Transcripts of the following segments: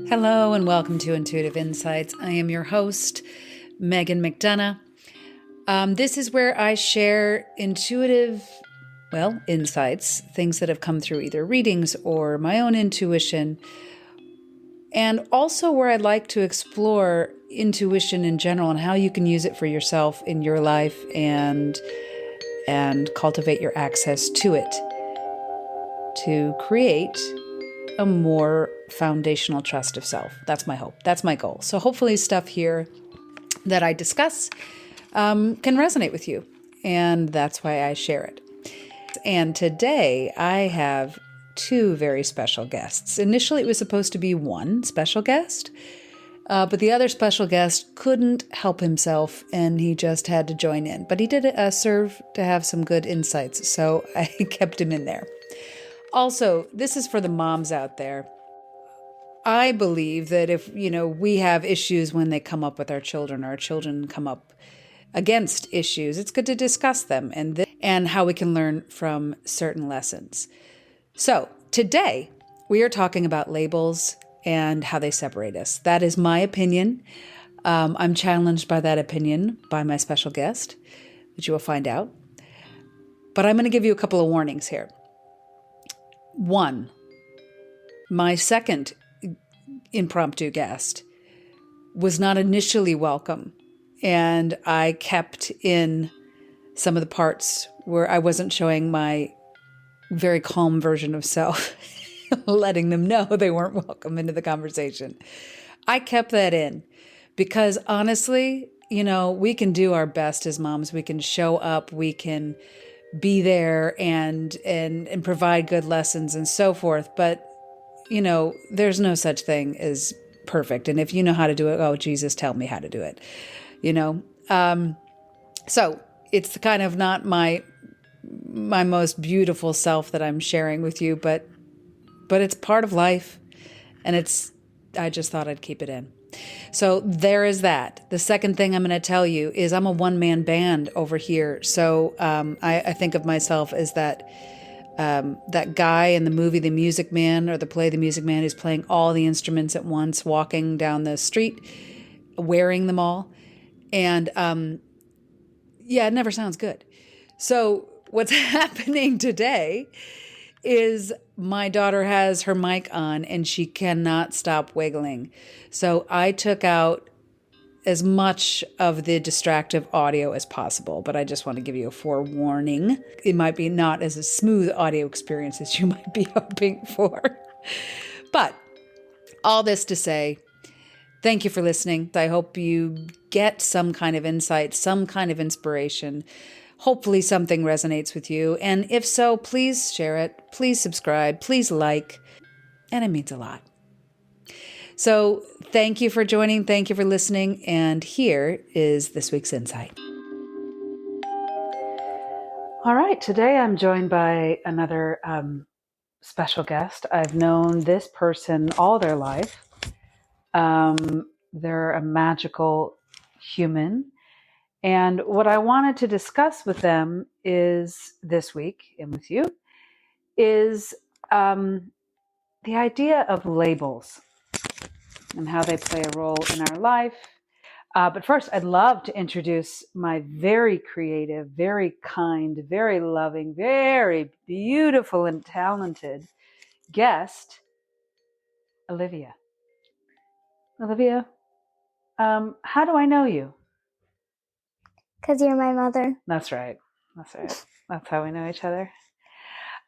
Hello and welcome to Intuitive Insights. I am your host, Megan McDonough. This is where I share intuitive, insights, things that have come through either readings or my own intuition, and also where I'd like to explore intuition in general and how you can use it for yourself in your life and cultivate your access to it to create a more foundational trust of self. That's my hope. That's my goal. So hopefully stuff here that I discuss can resonate with you. And that's why I share it. And today I have two very special guests. Initially, it was supposed to be one special guest, but the other special guest couldn't help himself and he just had to join in. But he did serve to have some good insights, so I kept him in there. Also, this is for the moms out there. I believe that if, we have issues when they come up with our children come up against issues, it's good to discuss them and how we can learn from certain lessons. So today we are talking about labels and how they separate us. That is my opinion. I'm challenged by that opinion by my special guest, which you will find out. But I'm going to give you a couple of warnings here. One, my second impromptu guest was not initially welcome, and I kept in some of the parts where I wasn't showing my very calm version of self, letting them know they weren't welcome into the conversation. I kept that in because honestly, we can do our best as moms. We can show up, we can be there and provide good lessons and so forth. But, there's no such thing as perfect. And if you know how to do it, oh, Jesus, tell me how to do it, So it's kind of not my most beautiful self that I'm sharing with you, but it's part of life. And I just thought I'd keep it in. So there is that. The second thing I'm going to tell you is I'm a one-man band over here. So I think of myself as that guy in the movie The Music Man or the play The Music Man who's playing all the instruments at once, walking down the street, wearing them all. And it never sounds good. So what's happening today is my daughter has her mic on and she cannot stop wiggling. So I took out as much of the distractive audio as possible, but I just want to give you a forewarning. It might be not as a smooth audio experience as you might be hoping for. But all this to say, thank you for listening. I hope you get some kind of insight, some kind of inspiration. Hopefully something resonates with you. And if so, please share it. Please subscribe. Please like. And it means a lot. So thank you for joining. Thank you for listening. And here is this week's insight. All right. Today I'm joined by another special guest. I've known this person all their life. They're a magical human. And what I wanted to discuss with them is this week and with you is the idea of labels and how they play a role in our life. But first, I'd love to introduce my very creative, very kind, very loving, very beautiful and talented guest, Olivia. Olivia, how do I know you? Because you're my mother. That's right. That's how we know each other.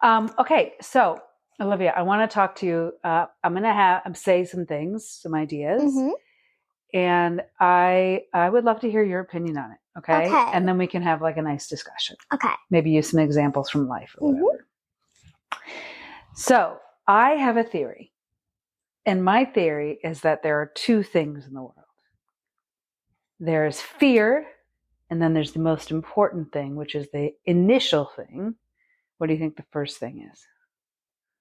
Okay, so Olivia, I want to talk to you. I'm going to say some things, some ideas, and I would love to hear your opinion on it. Okay, and then we can have like a nice discussion. Okay, maybe use some examples from life or whatever. So I have a theory, and my theory is that there are two things in the world. There's fear. And then there's the most important thing, which is the initial thing. What do you think the first thing is?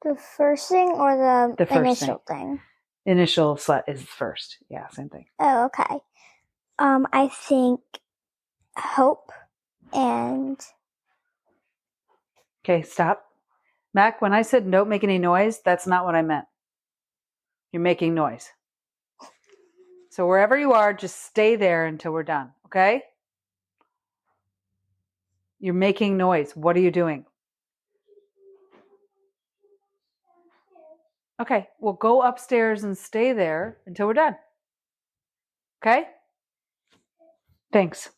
The first thing or the first initial thing? Initial is first. Yeah, same thing. Oh, okay. I think hope and... Okay, stop. Mac, when I said don't make any noise, that's not what I meant. You're making noise. So wherever you are, just stay there until we're done, okay? You're making noise. What are you doing? Okay, well, go upstairs and stay there until we're done. Okay? Thanks.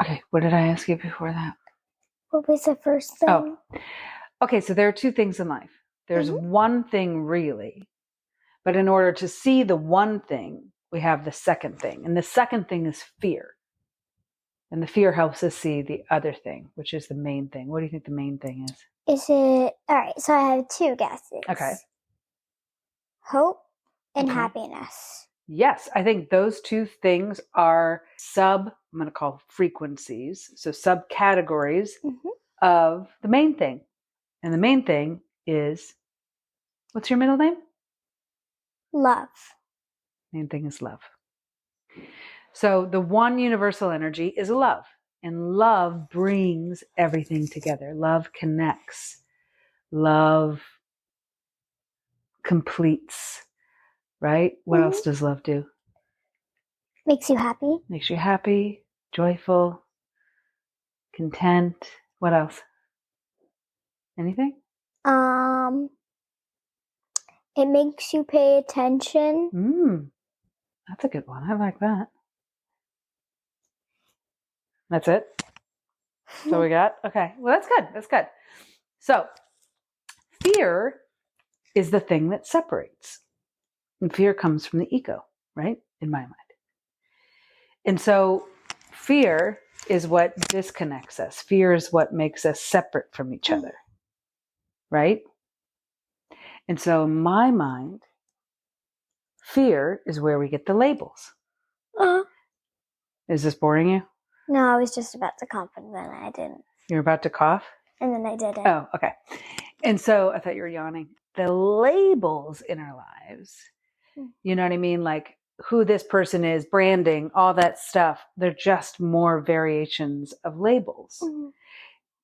Okay, what did I ask you before that? What was the first thing? Oh, okay, so there are two things in life. There's one thing really, but in order to see the one thing, we have the second thing. And the second thing is fear. And the fear helps us see the other thing, which is the main thing. What do you think the main thing is? Is it... All right, so I have two guesses. Okay. Hope and happiness. Yes, I think those two things are I'm going to call frequencies, so subcategories of the main thing. And the main thing is, what's your middle name? Love. Main thing is love. So the one universal energy is love. And love brings everything together. Love connects. Love completes. Right? What else does love do? Makes you happy. Makes you happy, joyful, content. What else? Anything? It makes you pay attention. That's a good one. I like that. That's it? That's all we got? Okay. Well, that's good. That's good. So, fear is the thing that separates. And fear comes from the ego, right? In my mind. And so, fear is what disconnects us. Fear is what makes us separate from each other. Right? And so, in my mind, fear is where we get the labels. Is this boring you? No, I was just about to cough, and then I didn't. You're about to cough? And then I didn't. Oh, okay. And so, I thought you were yawning. The labels in our lives, you know what I mean? Like who this person is, branding, all that stuff. They're just more variations of labels.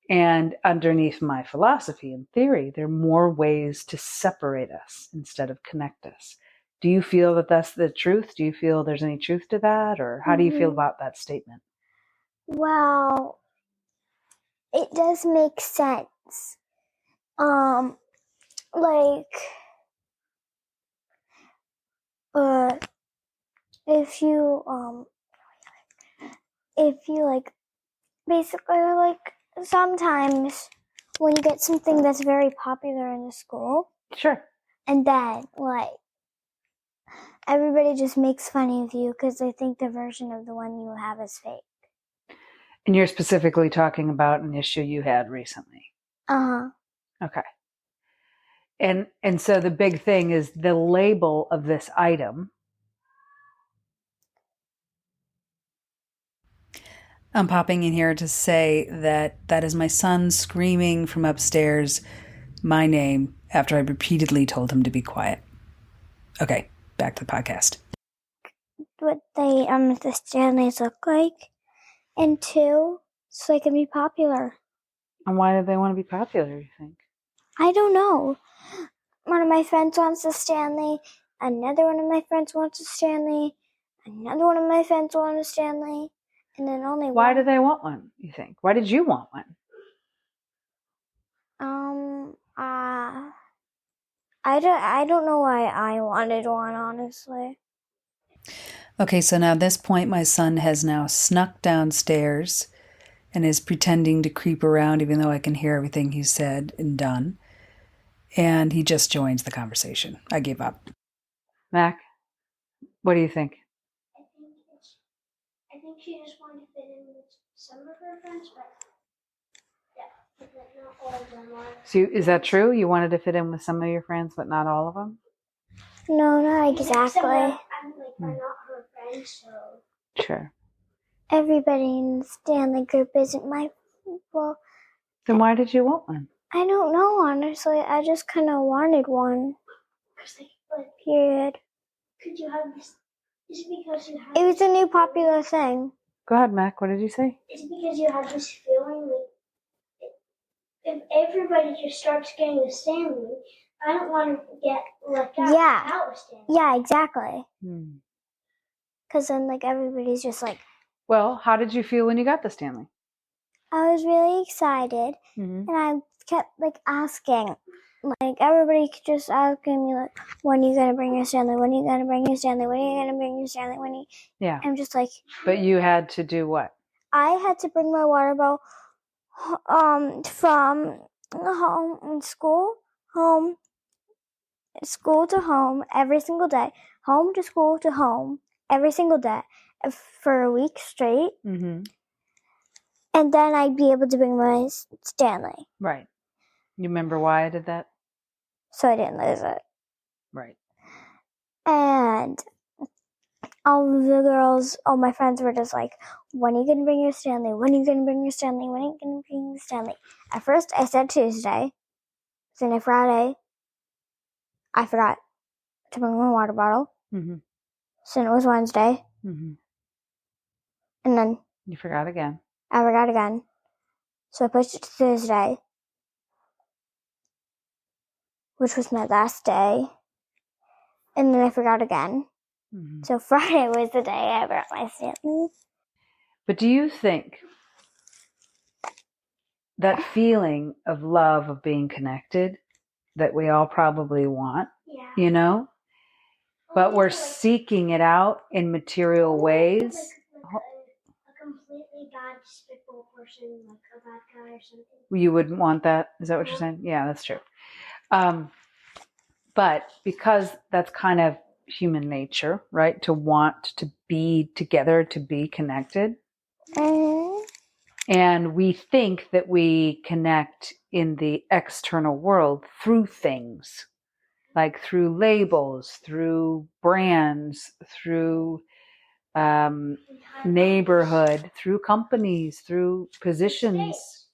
And underneath my philosophy and theory, there are more ways to separate us instead of connect us. Do you feel that that's the truth? Do you feel there's any truth to that? Or how do you feel about that statement? Well, it does make sense. If you like, basically, like, sometimes when you get something that's very popular in the school. Sure. And then, like, everybody just makes fun of you because they think the version of the one you have is fake. And you're specifically talking about an issue you had recently. Okay. And so the big thing is the label of this item. I'm popping in here to say that is my son screaming from upstairs my name after I repeatedly told him to be quiet. Okay, back to the podcast. What the Stanleys look like. And two, so they can be popular. And why do they want to be popular, you think? I don't know. One of my friends wants a Stanley. Another one of my friends wants a Stanley. Another one of my friends wants a Stanley. And then only Why one. do they want one, you think? Why did you want one? I don't know why I wanted one, honestly. Okay, so now at this point, my son has now snuck downstairs and is pretending to creep around, even though I can hear everything he said and done. And he just joins the conversation. I gave up. Mac, what do you think? I think she just wanted to fit in with some of her friends, but not all of them are. So is that true? You wanted to fit in with some of your friends, but not all of them? No, not exactly. I'm not her friend, so. Sure. Everybody in the Stanley group isn't my. Well. Then why did you want one? I don't know, honestly. I just kind of wanted one. Period. Could you have this? Is it because you have? It was a new popular thing. Go ahead, Mac. What did you say? Is it because you have this feeling like if everybody just starts getting a Stanley, I don't want to get left out. Yeah. Yeah, exactly. Because then, like, everybody's just like... Well, how did you feel when you got the Stanley? I was really excited, and I kept, like, asking. Like, everybody just asking me, like, when are you going to bring your Stanley? When are you going to bring your Stanley? When are you going to bring your Stanley? When are you... Yeah. I'm just like... But you had to do what? I had to bring my water bottle from home, school to home every single day, home to school to home every single day for a week straight. Mm-hmm. And then I'd be able to bring my Stanley. Right. You remember why I did that? So I didn't lose it. Right. And all my friends were just like, when are you going to bring your Stanley? When are you going to bring your Stanley? When are you going to bring your Stanley? At first, I said Tuesday. Then Friday, I forgot to bring my water bottle. Mm-hmm. So then it was Wednesday. Mm-hmm. And then... You forgot again. I forgot again. So I pushed it to Thursday, which was my last day. And then I forgot again. Mm-hmm. So Friday was the day I brought my Stanley. But do you think that feeling of love, of being connected, that we all probably want, you know? But we're seeking it out in material ways. A completely bad, despicable person, like a bad guy or something. You wouldn't want that? Is that what you're saying? Yeah, that's true. But because that's kind of human nature, right? To want to be together, to be connected. Mm-hmm. And we think that we connect in the external world through things, like through labels, through brands, through neighborhood, through companies, through positions,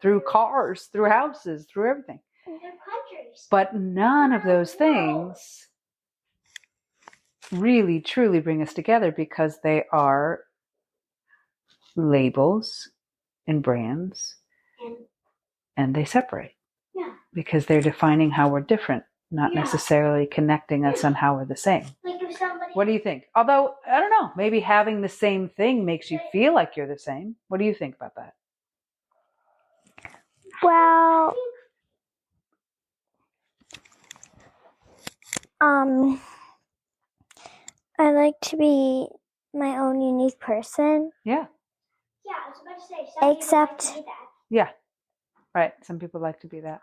through cars, through houses, through everything. But none of those things really, truly bring us together because they are labels and brands, and they separate. Yeah. Because they're defining how we're different, not necessarily connecting us on how we're the same. Like if somebody... What do you think? Although, I don't know, maybe having the same thing makes you feel like you're the same. What do you think about that? Well, I like to be my own unique person. Yeah. Yeah, I was about to say, except, like to be that. Yeah, right. Some people like to be that.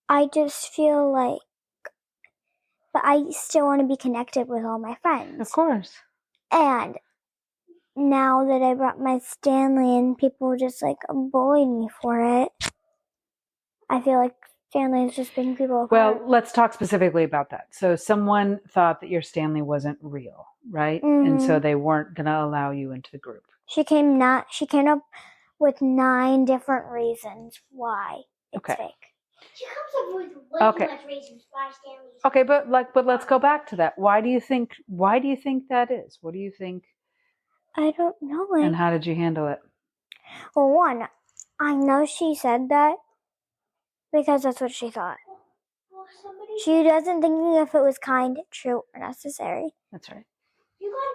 I just feel like, but I still want to be connected with all my friends. Of course. And now that I brought my Stanley and people just like bullied me for it, I feel like Stanley is just bringing people apart. Well, let's talk specifically about that. So someone thought that your Stanley wasn't real, right? Mm-hmm. And so they weren't going to allow you into the group. She came up with 9 different reasons why it's fake. She comes up with way too much reasons why Stanley's fake. Okay, but let's go back to that. Why do you think that is? What do you think? I don't know. And how did you handle it? Well, one, I know she said that because that's what she thought. She doesn't think if it was kind, true, or necessary. That's right. You gotta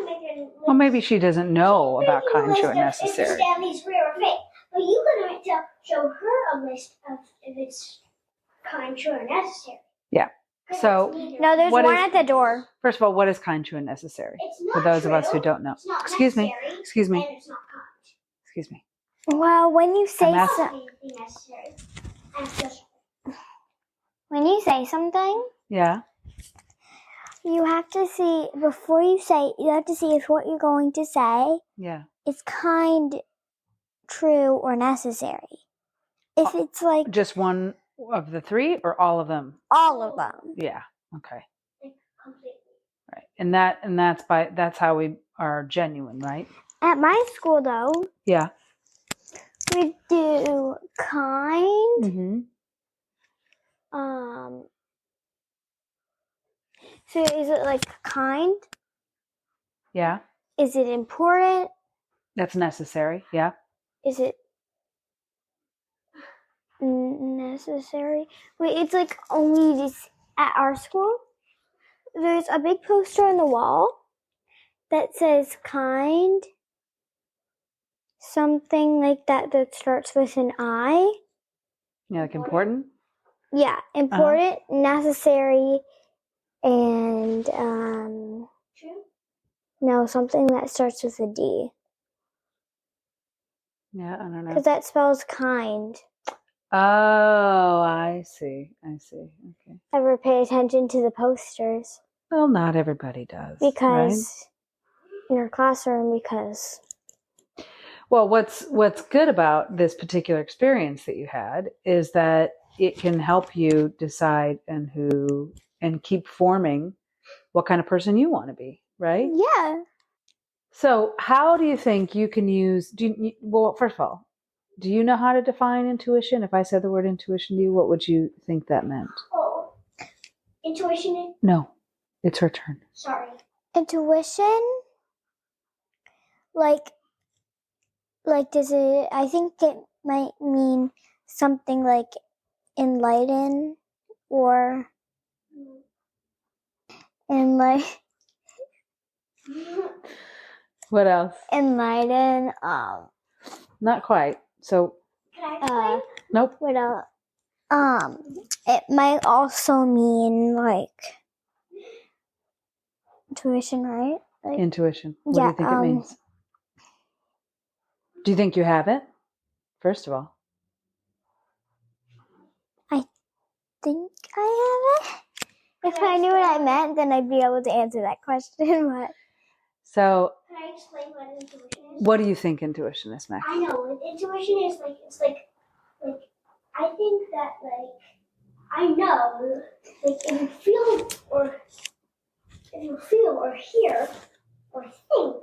make it. Well, maybe she doesn't know about kind, true, or necessary. If Stanley's real or fake, but you gotta show her a list of if it's kind, true, or necessary. Yeah. So no, there's one at the door. First of all, what is kind, true, and necessary? For those of us who don't know. Excuse me. And it's not kind. Excuse me. Well, when you say something, yeah, you have to see before you say. You have to see if what you're going to say, is kind, true, or necessary. If it's like just one of the 3 or all of them. All of them. Yeah. Okay. Completely. Right. And that's how we are genuine, right? At my school, though. Yeah. We do kind. Mm-hmm. So is it like kind? Yeah. Is it important? That's necessary. Yeah. Is it necessary? necessary. Wait, it's like only this at our school. There's a big poster on the wall that says kind, something like that starts with an I. Yeah, like important? Yeah, important, necessary, and no, something that starts with a D. Yeah, I don't know. Because that spells kind. Oh, I see. Okay. Ever pay attention to the posters? Well, not everybody does. Because in our classroom, because... Well, what's good about this particular experience that you had is that it can help you decide and keep forming what kind of person you want to be, right? Yeah. So how do you think you can use, well, first of all, do you know how to define intuition? If I said the word intuition to you, what would you think that meant? Oh, intuition? No, it's her turn. Sorry. Intuition? Like does it, I think it might mean something like enlighten or What else? enlighten, Not quite. So, nope. what else? It might also mean like intuition, right? Like, Intuition. What do you think it means? Do you think you have it? First of all. I think I have it. If I knew what I meant, then I'd be able to answer that question. But so, can I explain what intuition is? What do you think intuition is, Max? I know. Intuition is like, it's like I think that I know, if you feel or hear or think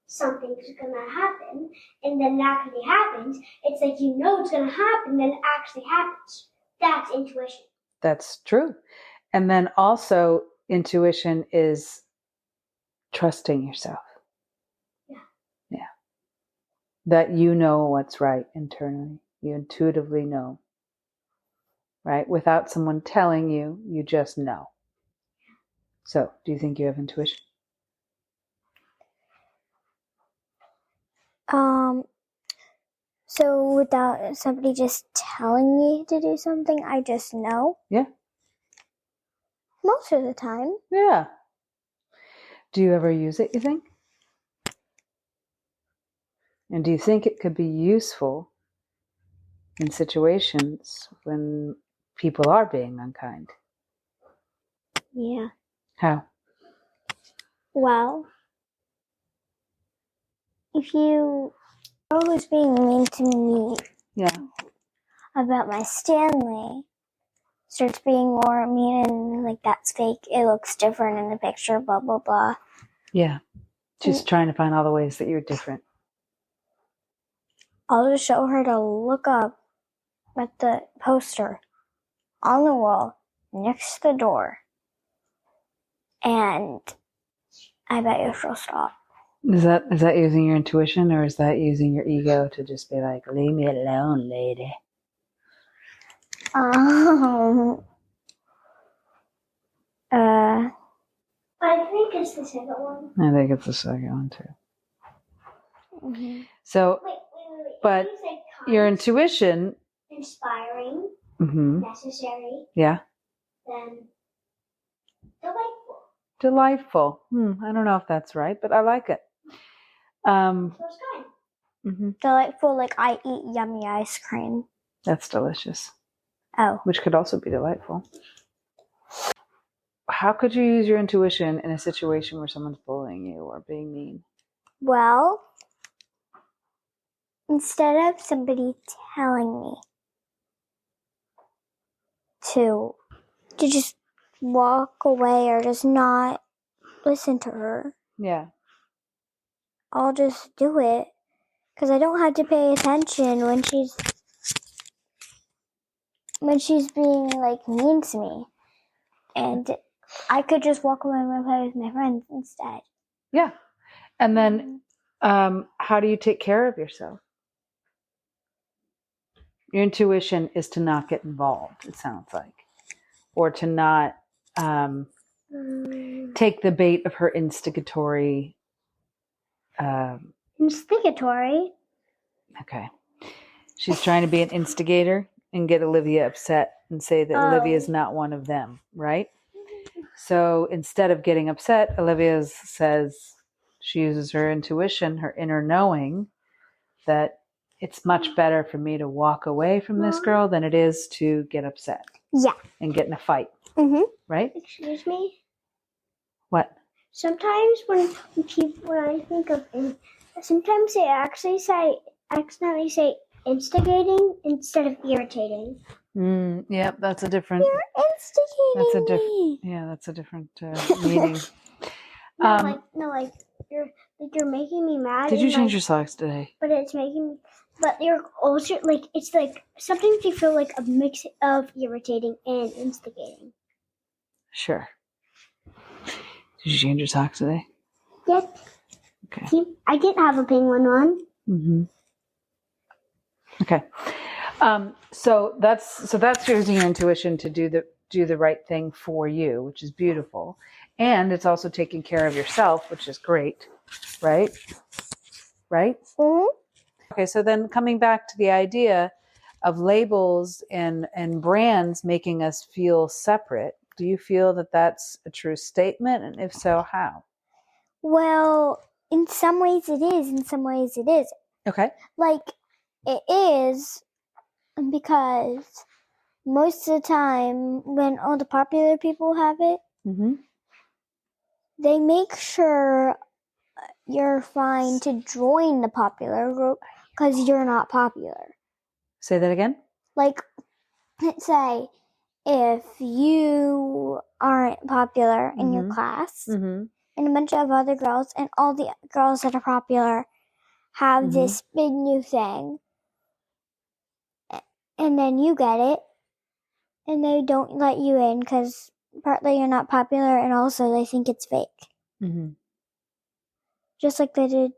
something's gonna happen, and then it actually happens, it's like you know it's gonna happen, then it actually happens. That's intuition. That's true. And then also intuition is trusting yourself. Yeah. That you know what's right internally. You intuitively know. Right? Without someone telling you, you just know. So, do you think you have intuition? So without somebody just telling me to do something, I just know? Yeah. Most of the time. Yeah. Do you ever use it, you think? And do you think it could be useful in situations when people are being unkind? Yeah. How? Well, if you are always being mean to me, Yeah, about my Stanley, starts being more mean and like that's fake, it looks different in the picture, blah blah blah. yeah. Just trying to find all the ways that you're different. I'll just show her to look up at the poster on the wall next to the door, and I bet you she'll stop. Is that using your intuition, or is that using your ego to just be like, leave me alone, lady? I think it's the second one. I think it's the second one too. Mm-hmm. So, Wait. but your intuition, inspiring, mm-hmm. necessary, Yeah, then delightful. Delightful. I don't know if that's right, but I like it. Mm-hmm. Delightful, like I eat yummy ice cream. That's delicious. Oh. Which could also be delightful. How could you use your intuition in a situation where someone's bullying you or being mean? Well, instead of somebody telling me to just walk away or just not listen to her. Yeah. I'll just do it because I don't have to pay attention when she's being like mean to me, and I could just walk away and play with my friends instead. Yeah. And then how do you take care of yourself? Your intuition is to not get involved, it sounds like, or to not take the bait of her instigatory. Instigatory? Okay. She's trying to be an instigator and get Olivia upset and say that Olivia is not one of them, right? So instead of getting upset, Olivia says she uses her intuition, her inner knowing, that it's much better for me to walk away from this girl than it is to get upset. Yeah. And get in a fight. Right? Excuse me? What? Sometimes when I think of, sometimes they accidentally say instigating instead of irritating. Yeah, that's a different. You're instigating. That's a different. Yeah, that's a different meaning. You're making me mad. Did you change your socks today? But it's making me. But you're also it's like sometimes you feel like a mix of irritating and instigating. Sure. Did you change your socks today? Yes. Okay. See, I didn't have a penguin one. Okay. So that's using your intuition to do the right thing for you, which is beautiful, and it's also taking care of yourself, which is great, right? Right. Okay. So then coming back to the idea of labels and brands making us feel separate. Do you feel that that's a true statement? And if so, how? Well, in some ways it is, in some ways it isn't. Okay. Like, it is because most of the time when all the popular people have it, they make sure you're fine to join the popular group because you're not popular. Say that again? Like, let's say if you aren't popular in your class, and a bunch of other girls, and all the girls that are popular have this big new thing, and then you get it, and they don't let you in because partly you're not popular, and also they think it's fake. Just like they did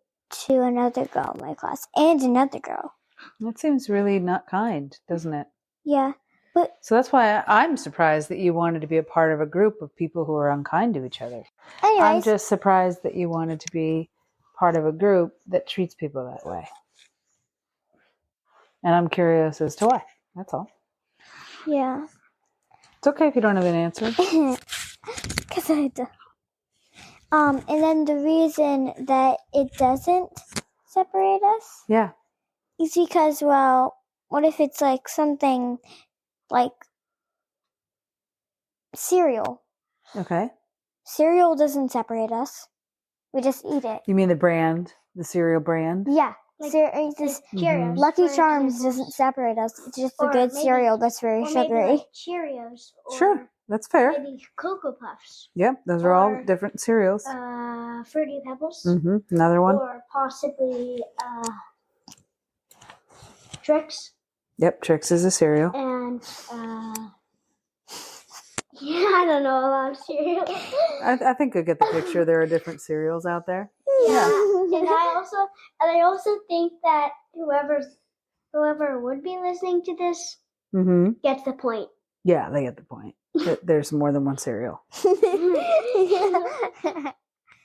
to another girl in my class, and another girl. That seems really not kind, doesn't it? Yeah. So that's why I'm surprised that you wanted to be a part of a group of people who are unkind to each other. Anyways, I'm just surprised that you wanted to be part of a group that treats people that way. And I'm curious as to why. That's all. Yeah. It's okay if you don't have an answer. Because I do. And then the reason that it doesn't separate us is because, well, what if it's like something like cereal? Okay. Cereal doesn't separate us. We just eat it. You mean the brand, the cereal brand? Yeah. Cheerios. Lucky Charms doesn't separate us. It's just a good cereal that's very sugary. Like Cheerios. Sure, that's fair. Maybe Cocoa Puffs. Yep, those are all different cereals. Fruity Pebbles. Another one. Or possibly Trix. Yep, Trix is a cereal. And I don't know about cereal. I think I get the picture. There are different cereals out there. Yeah. And I also think that whoever would be listening to this gets the point. Yeah, they get the point. There's more than one cereal.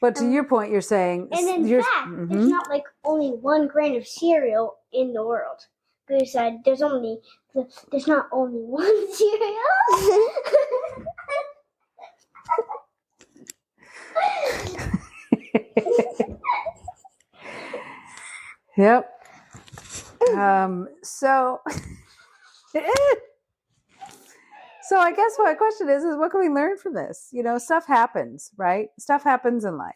But to your point, you're saying... And in fact, it's not like only one grain of cereal in the world. Because there's not only one cereal. Yep. So I guess my question is what can we learn from this? You know, stuff happens, right? Stuff happens in life.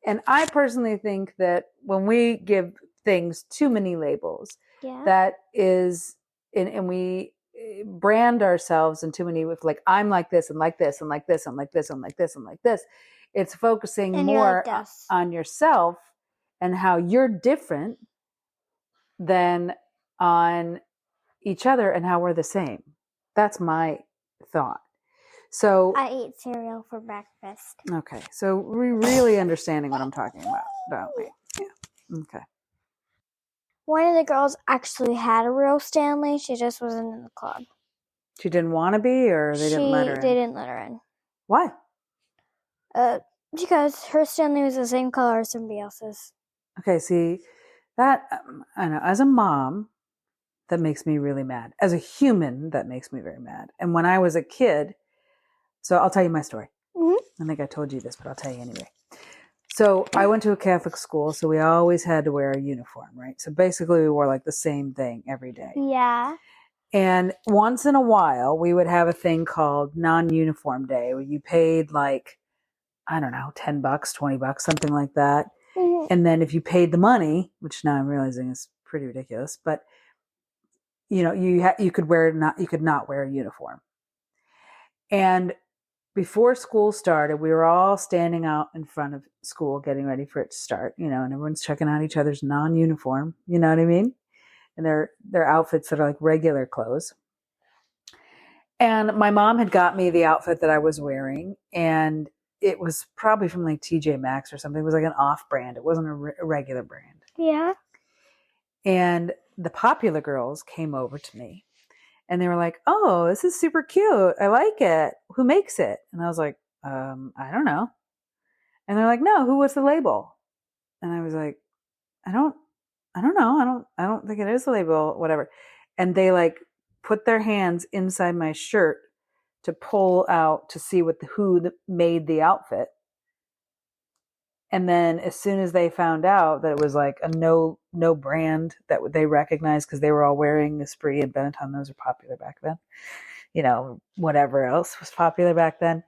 And I personally think that when we give things too many labels, that is, and we brand ourselves in too many with like, I'm like this and like this and like this and like this and like this and like this. It's focusing more on yourself and how you're different than on each other and how we're the same. That's my thought. So I eat cereal for breakfast. Okay. So we're really understanding what I'm talking about, don't we? Yeah. Okay. One of the girls actually had a real Stanley. She just wasn't in the club. She didn't want to be, or they didn't let her in? They didn't let her in. Why? Because her Stanley was the same color as somebody else's. Okay, see, that, I know, as a mom, that makes me really mad. As a human, that makes me very mad. And when I was a kid, so I'll tell you my story. I think I told you this, but I'll tell you anyway. So I went to a Catholic school, so we always had to wear a uniform, right? So basically we wore like the same thing every day. Yeah. And once in a while, we would have a thing called non-uniform day where you paid like, I don't know, $10, $20, something like that. And then if you paid the money, which now I'm realizing is pretty ridiculous, but you know, you could not wear a uniform. And before school started, we were all standing out in front of school getting ready for it to start, you know, and everyone's checking out each other's non-uniform, you know what I mean? And their outfits that are like regular clothes. And my mom had got me the outfit that I was wearing, and it was probably from like TJ Maxx or something. It was like an off brand. It wasn't a regular brand. Yeah. And the popular girls came over to me and they were like, "Oh, this is super cute. I like it. Who makes it?" And I was like, I don't know. And they're like, "No, who was the label?" And I was like, I don't know. I don't think it is the label, whatever. And they like put their hands inside my shirt to pull out to see who made the outfit. And then as soon as they found out that it was like a no brand that they recognized, because they were all wearing Esprit and Benetton, those were popular back then, you know, whatever else was popular back then,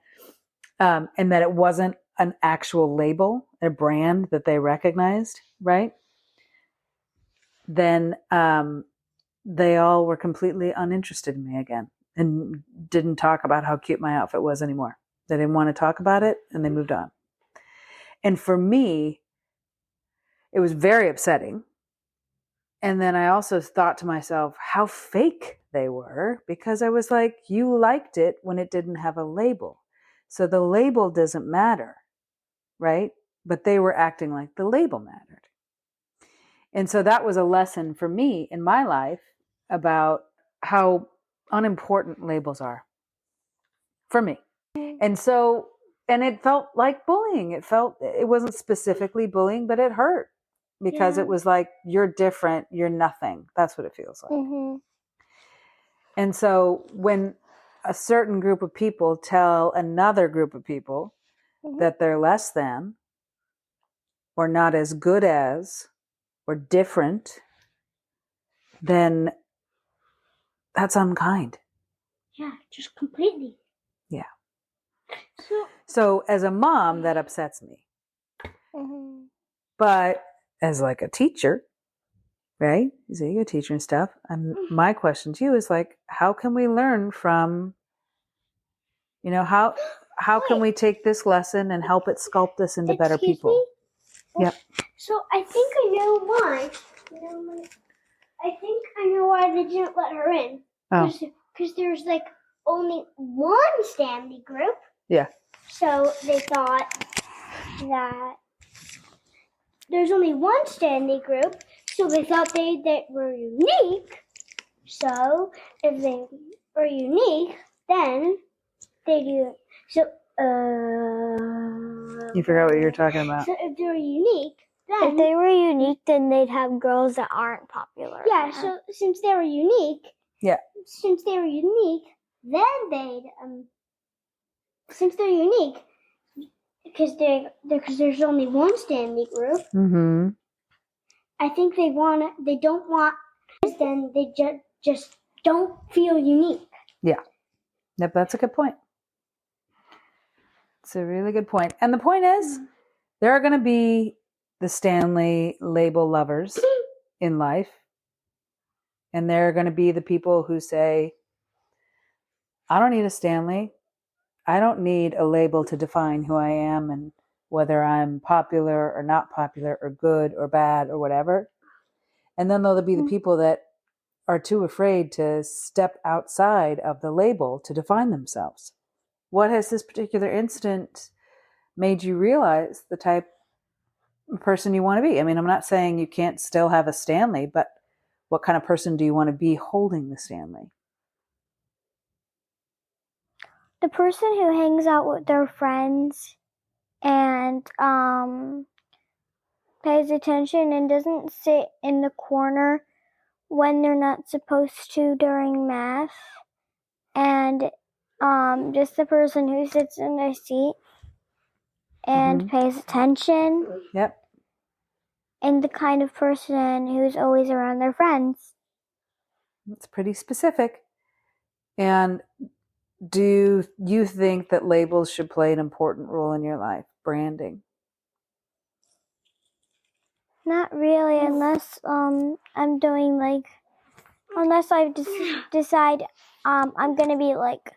and that it wasn't an actual label, a brand that they recognized, right? Then they all were completely uninterested in me again and didn't talk about how cute my outfit was anymore. They didn't want to talk about it, and they moved on. And for me, it was very upsetting. And then I also thought to myself how fake they were, because I was like, you liked it when it didn't have a label. So the label doesn't matter, right? But they were acting like the label mattered. And so that was a lesson for me in my life about how unimportant labels are for me. And so, and it felt like bullying. It wasn't specifically bullying, but it hurt because it was like, you're different, you're nothing. That's what it feels like. And so when a certain group of people tell another group of people that they're less than, or not as good as, or different, then that's unkind. Yeah, just completely. Yeah. So as a mom, that upsets me. But as like a teacher, right? So you're a teacher and stuff. My question to you is like, how can we learn from, you know, how can we take this lesson and help it sculpt us into better people? Yep. So I think I know why. I think I know why they didn't let her in. Because there's like only one Stanley group. Yeah. So they thought that there's only one Stanley group. So they thought they were unique. So if they were unique, then they do. So you forgot what you were talking about. So if they were unique, then they'd have girls that aren't popular. Yeah. So since they were unique. Yeah. Since they were unique, then they'd since they're unique, because there's only one Stanley group. I think they don't want. Then they just don't feel unique. Yeah. Yep, that's a good point. It's a really good point. And the point is, there are going to be the Stanley label lovers in life. And there are going to be the people who say, I don't need a Stanley. I don't need a label to define who I am and whether I'm popular or not popular or good or bad or whatever. And then there'll be the people that are too afraid to step outside of the label to define themselves. What has this particular incident made you realize the type person you want to be. I mean, I'm not saying you can't still have a Stanley, but what kind of person do you want to be holding the Stanley? The person who hangs out with their friends and pays attention and doesn't sit in the corner when they're not supposed to during math, and just the person who sits in their seat and pays attention. Yep. And the kind of person who's always around their friends. It's pretty specific. And do you think that labels should play an important role in your life? Branding? Not really, unless I'm doing like, unless I decide I'm gonna be like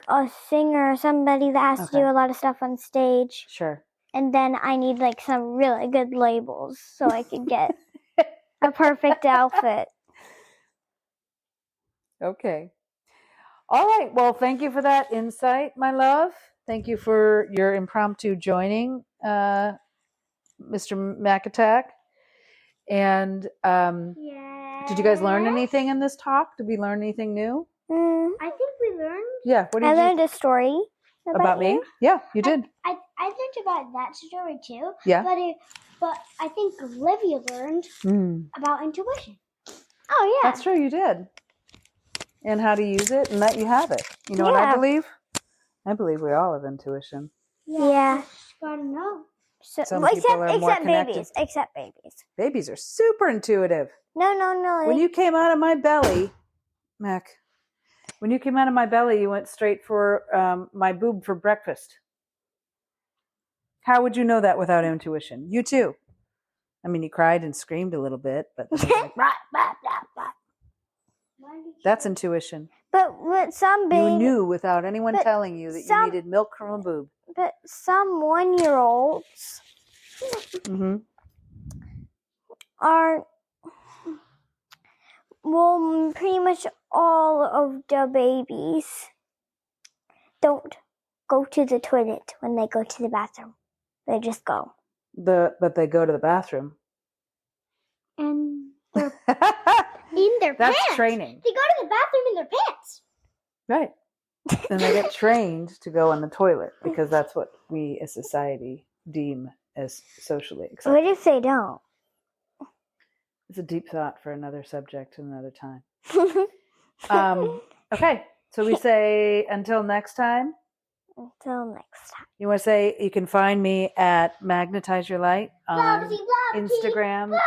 a singer or somebody that has to do a lot of stuff on stage. Sure. And then I need like some really good labels so I could get a perfect outfit. Okay. All right. Well, thank you for that insight, my love. Thank you for your impromptu joining, Mr. McAttack. And did you guys learn anything in this talk? Did we learn anything new? I think we learned. Yeah. What did I learned a story about me. you. Yeah, you did. I learned about that story too. Yeah. But I think Olivia learned about intuition. Oh yeah. That's true. You did. And how to use it, and that you have it. You know what I believe? I believe we all have intuition. Yeah. Just gotta know. Some people are more connected. Babies. Except babies. Babies are super intuitive. No. When you came out of my belly, Mac, when you came out of my belly, you went straight for my boob for breakfast. How would you know that without intuition? You too. I mean, you cried and screamed a little bit, but like, that's intuition. But with some babies, you knew without anyone telling you that you needed milk from a boob. But some 1-year-olds are, well, pretty much all of the babies don't go to the toilet when they go to the bathroom. They just go. But they go to the bathroom. And they're in their That's pants. training. They go to the bathroom in their pants. Right. And they get trained to go on the toilet because that's what we as society deem as socially acceptable. What if they don't? It's a deep thought for another subject another time. Okay. So we say until next time. Until next time. You want to say you can find me at Magnetize Your Light on Instagram.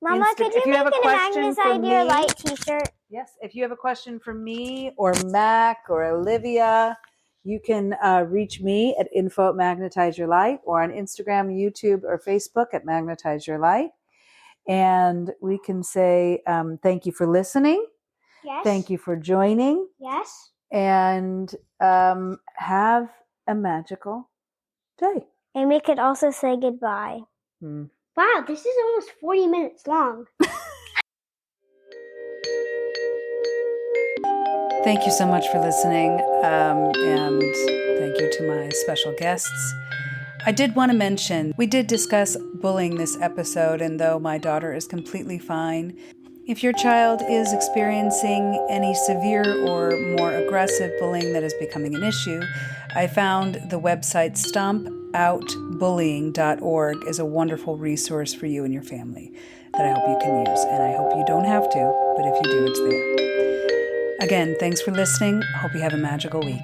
Mama, could you make a Magnetize Your Light t-shirt? Yes. If you have a question for me or Mac or Olivia, you can reach me at info@Magnetize Your Light or on Instagram, YouTube, or Facebook at Magnetize Your Light. And we can say thank you for listening. Yes. Thank you for joining. Yes. And have a magical day. And we could also say goodbye. Wow, this is almost 40 minutes long. Thank you so much for listening, and thank you to my special guests. I did want to mention, we did discuss bullying this episode, and though my daughter is completely fine, if your child is experiencing any severe or more aggressive bullying that is becoming an issue, I found the website stompoutbullying.org is a wonderful resource for you and your family that I hope you can use. And I hope you don't have to, but if you do, it's there. Again, thanks for listening. I hope you have a magical week.